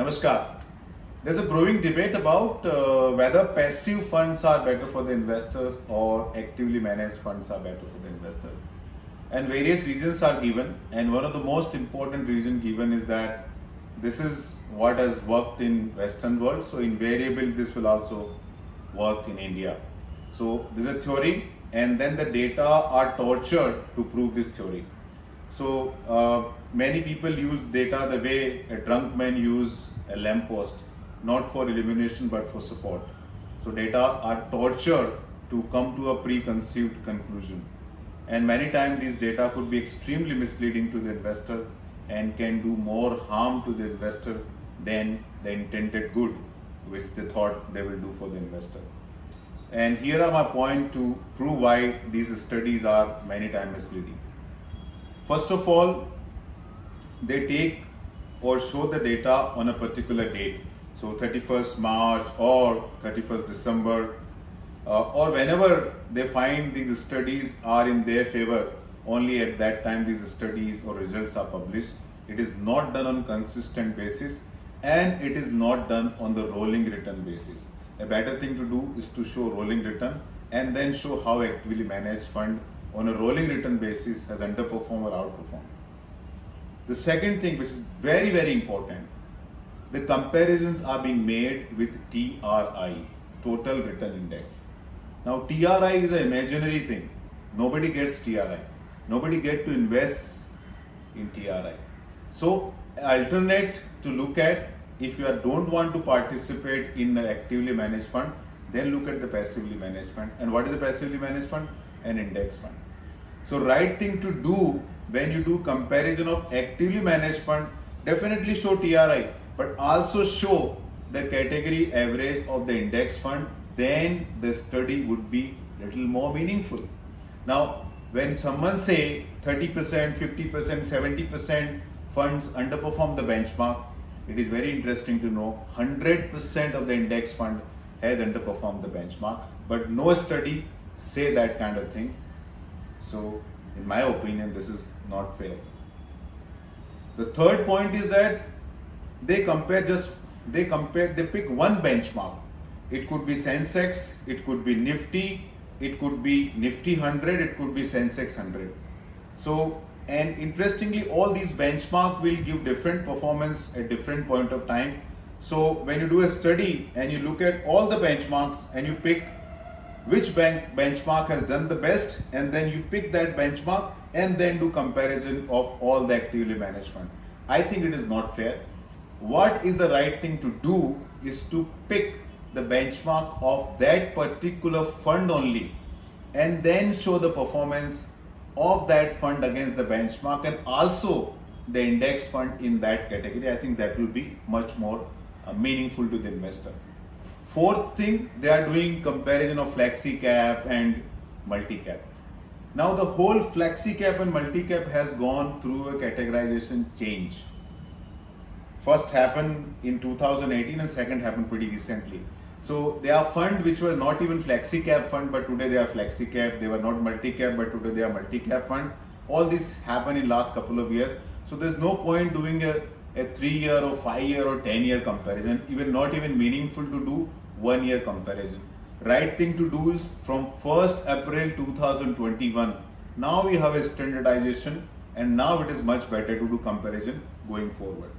Namaskar. There's a growing debate about whether passive funds are better for the investors or actively managed funds are better for the investor. And various reasons are given, and one of the most important reason given is that this is what has worked in Western world, so invariably this will also work in India. So this is a theory, and then the data are tortured to prove this theory. So many people use data the way a drunk man use a lamppost, not for illumination but for support. So data are tortured to come to a preconceived conclusion. And many times these data could be extremely misleading to the investor and can do more harm to the investor than the intended good which they thought they will do for the investor. And here are my points to prove why these studies are many times misleading. First of all, they take or show the data on a particular date. So 31st March or 31st December or whenever they find these studies are in their favor, only at that time these studies or results are published. It is not done on consistent basis and it is not done on the rolling return basis. A better thing to do is to show rolling return and then show how actively managed fund on a rolling return basis has underperformed or outperformed. The second thing, which is very, very important, the comparisons are being made with TRI, Total Return Index. Now, TRI is an imaginary thing. Nobody gets TRI. Nobody gets to invest in TRI. So, alternate to look at, if you don't want to participate in the actively managed fund, then look at the passively managed fund. And what is a passively managed fund? An index fund. So right thing to do when you do comparison of actively managed fund, definitely show TRI, but also show the category average of the index fund, then the study would be little more meaningful. Now, when someone say 30%, 50%, 70% funds underperform the benchmark, it is very interesting to know 100% of the index fund has underperformed the benchmark, but no study say that kind of thing. So in my opinion, this is not fair. The third point is that they pick one benchmark. It could be Sensex, it could be Nifty, it could be Nifty 100, it could be Sensex 100. So, and interestingly, all these benchmark will give different performance at different point of time. So when you do a study and you look at all the benchmarks and you pick which benchmark has done the best, and then you pick that benchmark and then do comparison of all the actively managed fund. I think it is not fair. What is the right thing to do is to pick the benchmark of that particular fund only and then show the performance of that fund against the benchmark and also the index fund in that category. I think that will be much more meaningful to the investor. Fourth thing, they are doing comparison of flexi cap and multi cap. Now the whole flexi cap and multi cap has gone through a categorization change. First happened in 2018 and second happened pretty recently. So they are fund which were not even flexi cap fund, but today they are flexi cap. They were not multi cap, but today they are multi cap fund. All this happened in last couple of years. So there's no point doing a 3-year or 5-year or 10-year comparison, even not even meaningful to do 1-year comparison. Right thing to do is from 1st April 2021, now we have a standardization and now it is much better to do comparison going forward.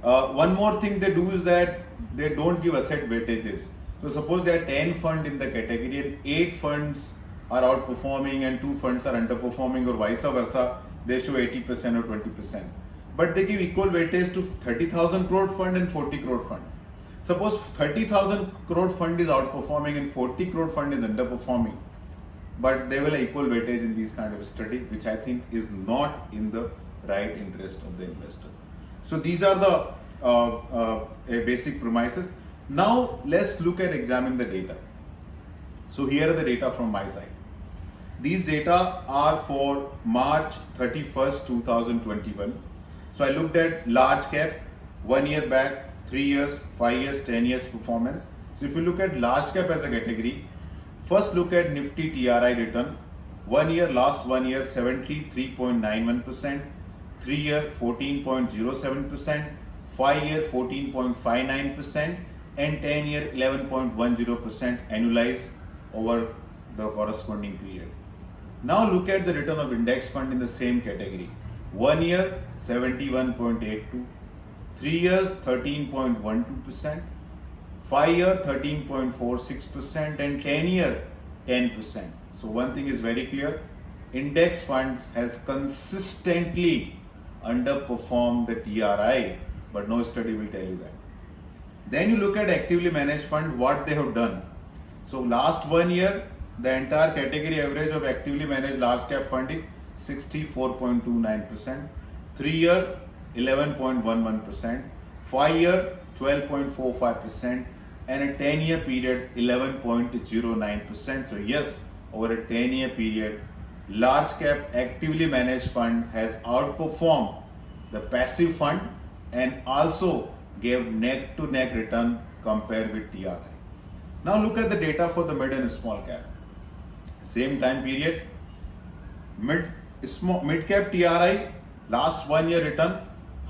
One more thing they do is that they don't give asset weightages. So suppose there are 10 funds in the category and 8 funds are outperforming and 2 funds are underperforming or vice versa, they show 80% or 20%. But they give equal weightage to 30,000 crore fund and 40 crore fund. Suppose 30,000 crore fund is outperforming and 40 crore fund is underperforming, but they will have equal weightage in these kind of study, which I think is not in the right interest of the investor. So these are the basic premises. Now let's look at examine the data. So here are the data from my side. These data are for March 31st, 2021. So I looked at large cap, 1 year back, 3 years, 5 years, 10 years performance. So if you look at large cap as a category, first look at Nifty TRI return. 1 year, last 1 year, 73.91%, 3 year, 14.07%, 5-year 14.59%, and 10-year 11.10% annualized over the corresponding period. Now look at the return of index fund in the same category. 1 year 71.82, 3 years 13.12%, 5 year 13.46%, and 10 year 10%. So one thing is very clear, index funds has consistently underperformed the TRI, but no study will tell you that. Then you look at actively managed fund, what they have done. So last 1 year, the entire category average of actively managed large cap fund is 64.29%, 3 year 11.11%, 5 year 12.45%, and a 10-year period 11.09%. So yes, over a 10-year period, large cap actively managed fund has outperformed the passive fund and also gave neck to neck return compared with TRI. Now look at the data for the mid and small cap. Same time period, mid cap TRI last 1 year return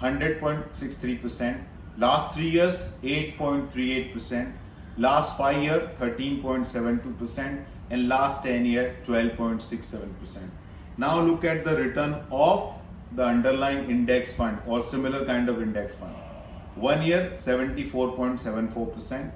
100.63%, last 3 years 8.38%, last 5 year 13.72%, and last 10 year 12.67%. Now look at the return of the underlying index fund or similar kind of index fund. 1 year 74.74%,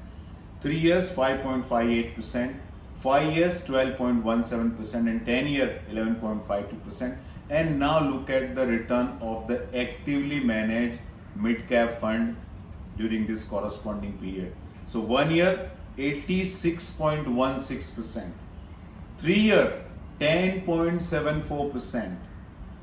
3 years 5.58%, 5 years 12.17%, and 10 year 11.52%. And now look at the return of the actively managed mid cap fund during this corresponding period. So 1 year 86.16%, 3 year 10.74%,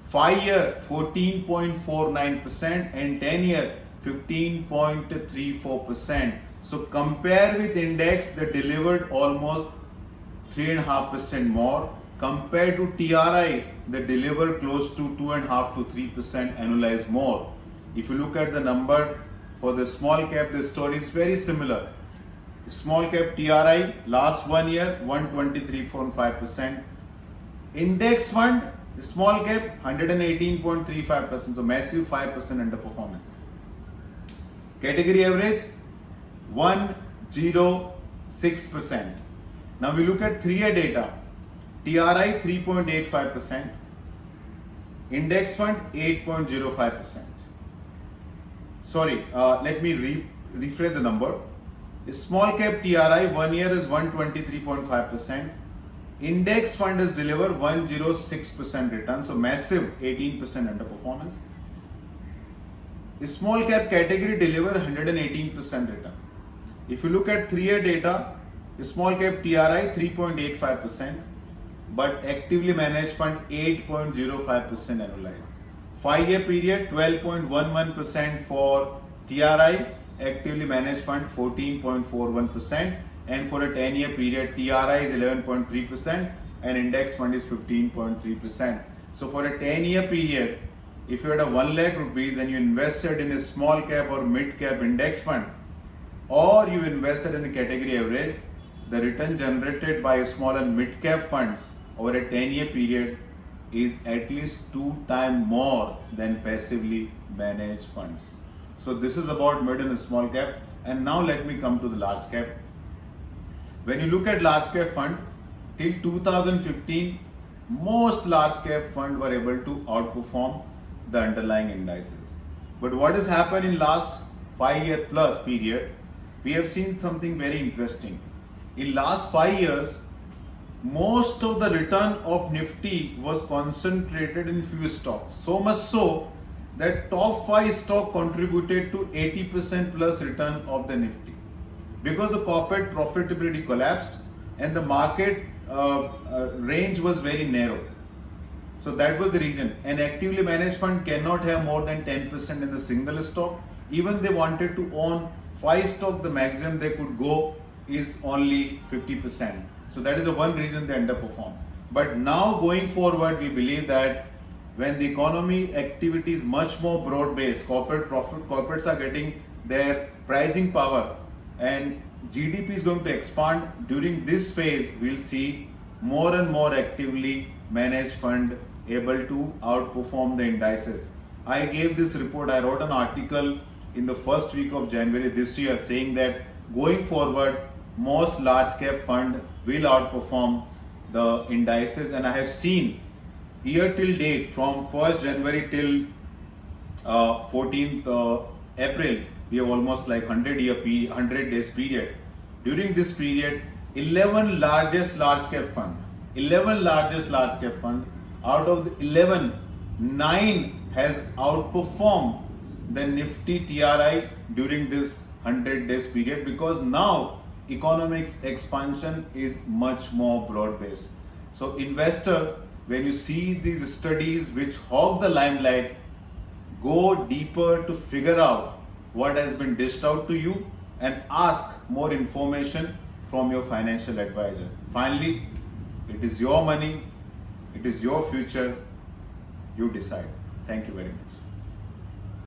5 year 14.49%, and 10 year 15.34%. So compare with index that delivered almost 3.5% more compared to TRI that delivered close to 2.5 to 3% annualized more. If you look at the number for the small cap, the story is very similar. Small cap TRI last 1 year 123.5%. Index fund small cap 118.35%. So massive 5% underperformance. Category average 106%. Now we look at 3-year data. TRI 3.85%. Index fund 8.05%. Sorry, let me rephrase the number. Small cap TRI 1 year is 123.5%. Index fund has delivered 106% return, so massive 18% underperformance. Small cap category delivered 118% return. If you look at 3-year data, small cap TRI 3.85%, but actively managed fund 8.05% annualized. 5-year period 12.11% for TRI, actively managed fund 14.41%, and for a 10-year period TRI is 11.3% and index fund is 15.3%. So for a 10-year period, if you had a 1 lakh rupees and you invested in a small cap or mid cap index fund, or you invested in a category average, the return generated by small and mid cap funds over a 10-year period is at least 2 times more than passively managed funds. So this is about mid and small cap. And now let me come to the large cap. When you look at large cap fund, till 2015, most large cap fund were able to outperform the underlying indices. But what has happened in last 5-year plus period, we have seen something very interesting. In last 5 years, most of the return of Nifty was concentrated in few stocks. So much so that top 5 stock contributed to 80% plus return of the Nifty. Because the corporate profitability collapsed and the market range was very narrow. So that was the reason. An actively managed fund cannot have more than 10% in the single stock. Even they wanted to own 5 stocks, the maximum they could go is only 50%. So that is the one reason they underperform. But now going forward, we believe that when the economy activity is much more broad-based, corporates are getting their pricing power and GDP is going to expand. During this phase, we'll see more and more actively managed fund able to outperform the indices. I gave this report, I wrote an article in the first week of January this year, saying that going forward, most large cap fund will outperform the indices, and I have seen year till date from 1st January till 14th April, we have almost like 100 days period. During this period, 11 largest large cap fund, 11 largest large cap fund, out of the 11, 9 has outperformed the Nifty TRI during this 100 days period, because now economics expansion is much more broad based. So investor, when you see these studies which hog the limelight, go deeper to figure out what has been dished out to you and ask more information from your financial advisor. Finally, it is your money, it is your future, you decide. Thank you very much.